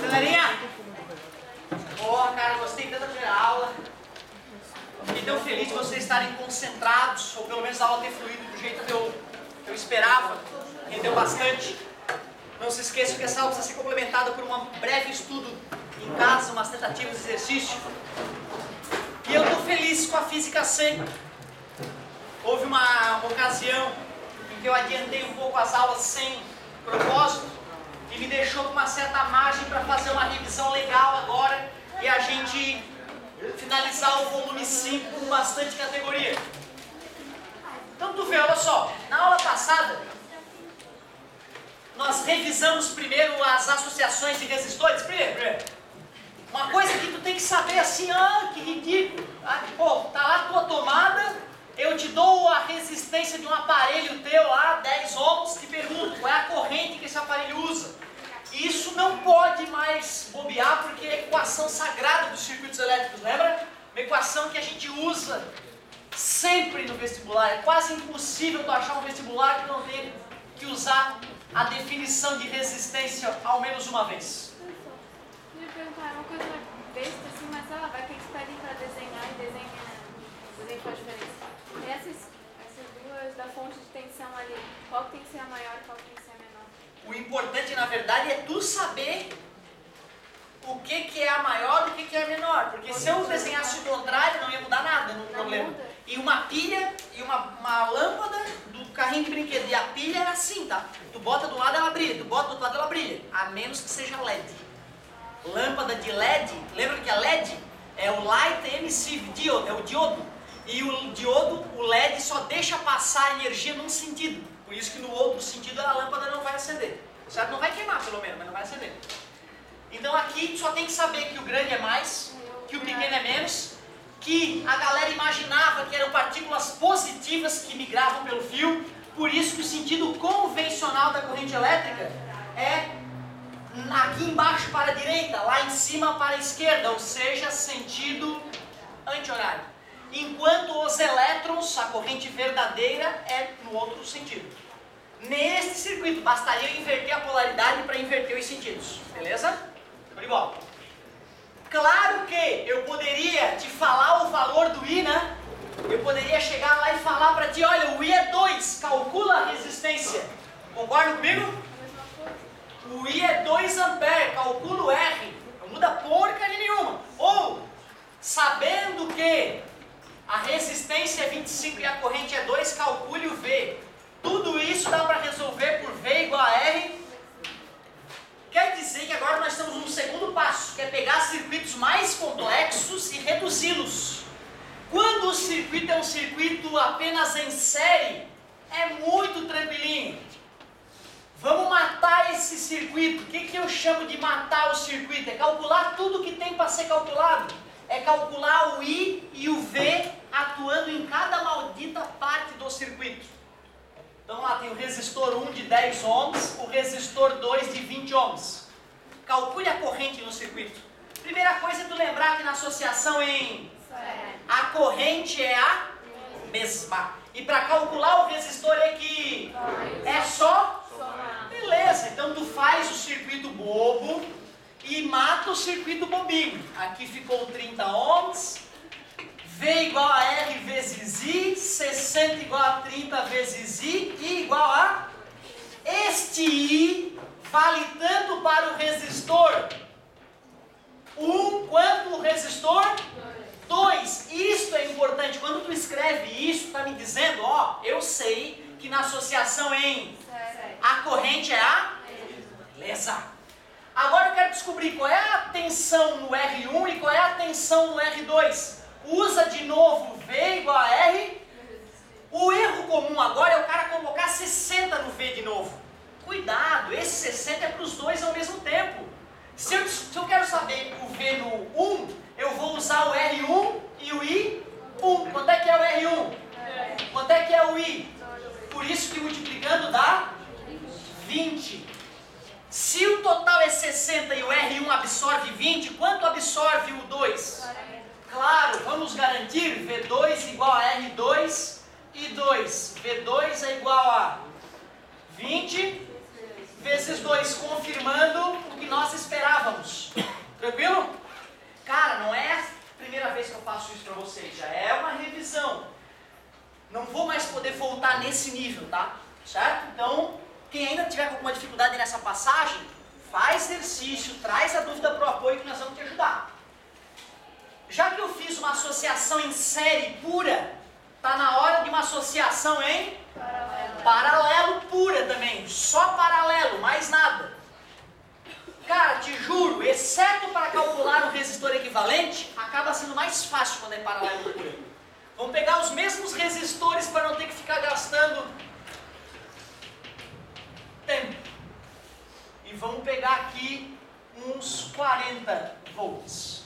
Galerinha! Ó, cara, gostei tanto da primeira aula. Fiquei tão feliz de vocês estarem concentrados, ou pelo menos a aula ter fluído do jeito que eu esperava. Rendeu bastante. Não se esqueçam que essa aula precisa ser complementada por um breve estudo em casa, umas tentativas de exercício. E eu estou feliz com a Física C. Houve uma ocasião em que eu adiantei um pouco as aulas sem propósito e me deixou com uma certa margem para fazer uma revisão legal agora e a gente finalizar o volume 5 com bastante categoria. Então tu vê, olha só, na aula passada nós revisamos primeiro as associações de resistores. Primeiro. Uma coisa que tu tem que saber assim, que ridículo. Pô, tá lá a tua tomada, eu te dou a resistência de um aparelho teu lá, 10 ohms, te pergunto, qual é a corrente que esse aparelho usa? E isso não pode mais bobear porque é a equação sagrada dos circuitos elétricos, lembra? Uma equação que a gente usa sempre no vestibular. É quase impossível tu achar um vestibular que não tenha que usar a definição de resistência ao menos uma vez. Eu ia perguntar uma coisa besta assim, mas ela vai ter que estar ali para desenhar e desenhar qual a diferença. Essas duas da fonte de tensão ali, qual tem que ser a maior e qual tem que ser a menor? O importante, na verdade, é tu saber o que é a maior e o que é a menor. Porque se eu desenhasse o contrário, não ia mudar nada no problema. E uma pilha e uma lâmpada do carrinho de brinquedo. E a pilha é assim, tá? Tu bota do lado, ela brilha. Tu bota do outro lado, ela brilha. A menos que seja LED. Lâmpada de LED, lembra que a LED é o Light Emissive Diode, é o diodo. E o diodo, o LED, só deixa passar a energia num sentido. Por isso que no outro sentido a lâmpada não vai acender. Certo? Não vai queimar pelo menos, mas não vai acender. Então aqui só tem que saber que o grande é mais, que o pequeno é menos, que a galera imaginava que eram partículas positivas que migravam pelo fio, por isso que o sentido convencional da corrente elétrica é aqui embaixo para a direita, lá em cima para a esquerda, ou seja, sentido anti-horário. Enquanto os elétrons, a corrente verdadeira, é no outro sentido. Neste circuito, bastaria inverter a polaridade para inverter os sentidos, beleza? Tudo igual. Claro que eu poderia te falar o valor do I, né? Eu poderia chegar lá e falar para ti, olha, o I é 2, calcula a resistência. Concorda comigo? O I é 2 ampere, calcula o R. Não muda porcaria nenhuma. Ou, sabendo que a resistência é 25 e a corrente é 2, calcule o V. Tudo isso dá para resolver por V igual a R. Quer dizer que agora nós estamos no segundo passo, que é pegar circuitos mais complexos e reduzi-los. Quando o circuito é um circuito apenas em série, é muito tranquilinho. Vamos matar esse circuito. O que eu chamo de matar o circuito? É calcular tudo que tem para ser calculado. É calcular o I e o V atuando em cada maldita parte do circuito. Então lá tem o resistor 1 de 10 ohms, o resistor 2 de 20 ohms. Calcule a corrente no circuito. Primeira coisa é tu lembrar que na associação a corrente é a mesma. E para calcular o resistor é só? Beleza, então tu faz o circuito bobo e mata o circuito bobinho. Aqui ficou 30 ohms. V igual a R vezes I, 60 igual a 30 vezes I, I igual a... Este I vale tanto para o resistor 1 quanto o resistor 2. Isto é importante. Quando tu escreve isso, está me dizendo, ó, eu sei que na associação a corrente é a... Beleza. Agora eu quero descobrir qual é a tensão no R1 e qual é a tensão no R2. Usa de novo V igual a R. O erro comum agora é o cara colocar 60 no V de novo. Cuidado, esse 60 é para os dois ao mesmo tempo. Se eu quero saber o V no 1, eu vou usar o R1 e o I1. Quanto é que é o R1? Quanto é que é o I? Por isso que multiplicando dá 20. Se o total é 60 e o R1 absorve 20, quanto absorve o 2? Claro, vamos garantir V2 igual a R2 e 2. V2 é igual a 20 vezes 2, confirmando o que nós esperávamos. Tranquilo? Cara, não é a primeira vez que eu faço isso para vocês, já é uma revisão. Não vou mais poder voltar nesse nível, tá? Certo? Então, quem ainda tiver com alguma dificuldade nessa passagem, faz exercício, traz a dúvida para o apoio que nós vamos te ajudar. Já que eu fiz uma associação em série pura, tá na hora de uma associação em paralelo pura também, só paralelo, mais nada. Cara, te juro, exceto para calcular o resistor equivalente, acaba sendo mais fácil quando é paralelo pura. Vamos pegar os mesmos resistores para não ter que ficar gastando tempo. E vamos pegar aqui uns 40 volts.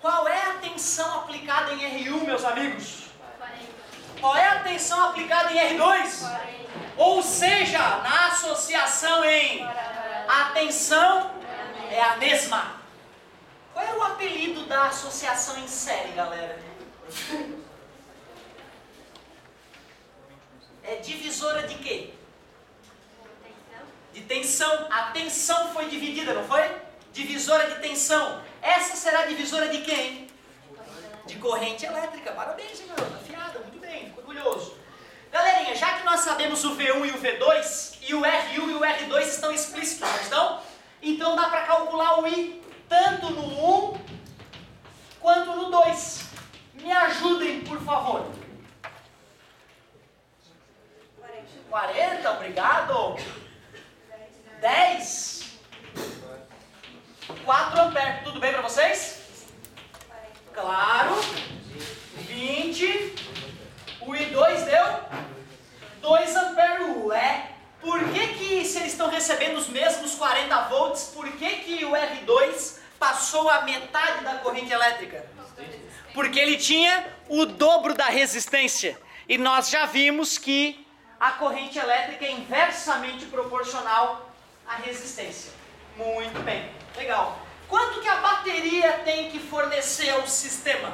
Qual é a tensão aplicada em R1, meus amigos? 40. Qual é a tensão aplicada em R2? 40. Ou seja, na associação em a tensão é a mesma. Qual é o apelido da associação em série, galera? É divisora de quê? De tensão. A tensão foi dividida, não foi? Divisora de tensão. Essa será a divisora de quem? De corrente elétrica. Parabéns, hein, garoto? Afiada, muito bem, fico orgulhoso. Galerinha, já que nós sabemos o V1 e o V2, e o R1 e o R2 estão explícitos, não estão? Então dá para calcular o I tanto no 1 quanto no 2. Me ajudem, por favor. 40, obrigado. 10. 4 amperes, tudo bem para vocês? Claro. 20. O I2 deu 2 amperes. Ué, por que se eles estão recebendo os mesmos 40 volts, por que o R2 passou a metade da corrente elétrica? Porque ele tinha o dobro da resistência. E nós já vimos que a corrente elétrica é inversamente proporcional à resistência. Muito bem, legal. Quanto que a bateria tem que fornecer ao sistema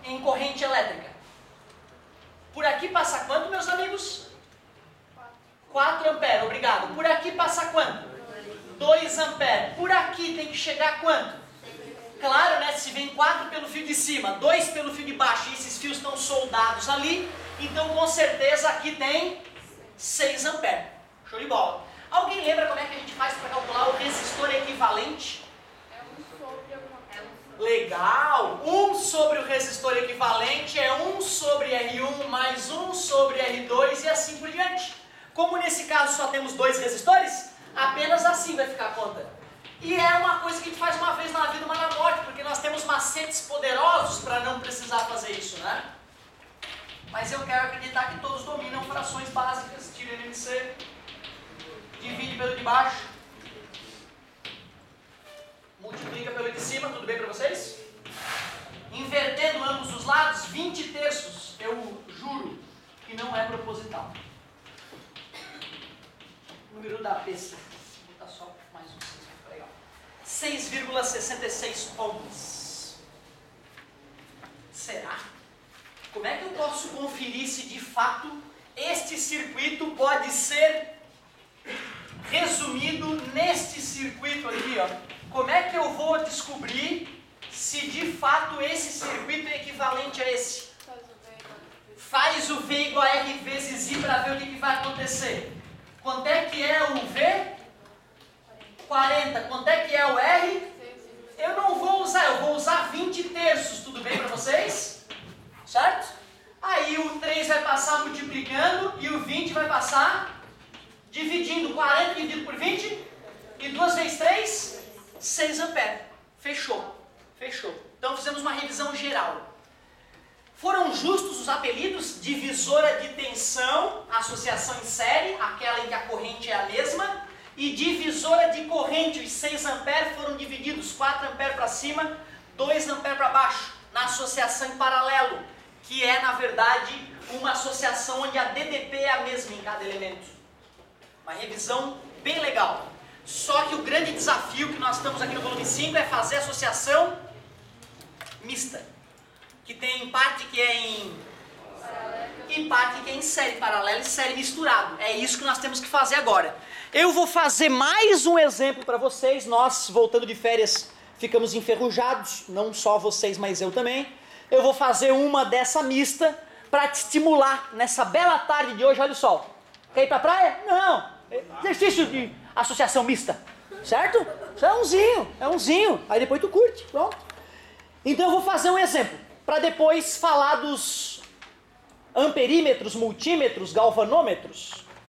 em corrente elétrica? Por aqui passa quanto, meus amigos? 4 amperes, obrigado. Por aqui passa quanto? 2 amperes. Por aqui tem que chegar a quanto? Claro, né? Se vem 4 pelo fio de cima, 2 pelo fio de baixo, e esses fios estão soldados ali, então com certeza aqui tem 6 amperes. Show de bola. Alguém lembra como é que a gente faz para calcular o resistor equivalente? É 1 sobre alguma coisa. Legal! 1 sobre o resistor equivalente é 1 sobre R1 mais 1 sobre R2 e assim por diante. Como nesse caso só temos 2 resistores, apenas assim vai ficar a conta. E é uma coisa que a gente faz uma vez na vida, uma na morte, porque nós temos macetes poderosos para não precisar fazer isso, né? Mas eu quero acreditar que todos dominam frações básicas, tira NMC, divide pelo de baixo, multiplica pelo de cima, tudo bem para vocês? Invertendo ambos os lados, 20 terços, eu juro que não é proposital. Número da besta. Vou botar só mais um 6, legal. 6,66 ohms. Será? Como é que eu posso conferir se de fato este circuito pode ser resumido neste circuito aqui, ó? Como é que eu vou descobrir se de fato esse circuito é equivalente a esse? Faz o V igual a R vezes I para ver o que vai acontecer. Quanto é que é o V? 40. Quanto é que é o R? Eu não vou usar, eu vou usar 20 terços, tudo bem para vocês? Certo? Aí o 3 vai passar multiplicando e o 20 vai passar dividindo. 40 dividido por 20 e 2 vezes 3, 6 amperes. Fechou. Fechou. Então fizemos uma revisão geral. Foram justos os apelidos? Divisora de tensão, associação em série, aquela em que a corrente é a mesma, e divisora de corrente, os 6 amperes foram divididos, 4 amperes para cima, 2 amperes para baixo, na associação em paralelo, que é, na verdade, uma associação onde a DDP é a mesma em cada elemento. Uma revisão bem legal. Só que o grande desafio que nós estamos aqui no volume 5 é fazer associação mista, que tem parte que é em... E parte que é em série paralela e série misturado. É isso que nós temos que fazer agora. Eu vou fazer mais um exemplo para vocês. Nós, voltando de férias, ficamos enferrujados. Não só vocês, mas eu também. Eu vou fazer uma dessa mista para te estimular nessa bela tarde de hoje. Olha o sol. Quer ir pra praia? Não. Exercício de associação mista. Certo? Isso é umzinho. Aí depois tu curte. Pronto. Então eu vou fazer um exemplo. Para depois falar dos amperímetros, multímetros, galvanômetros.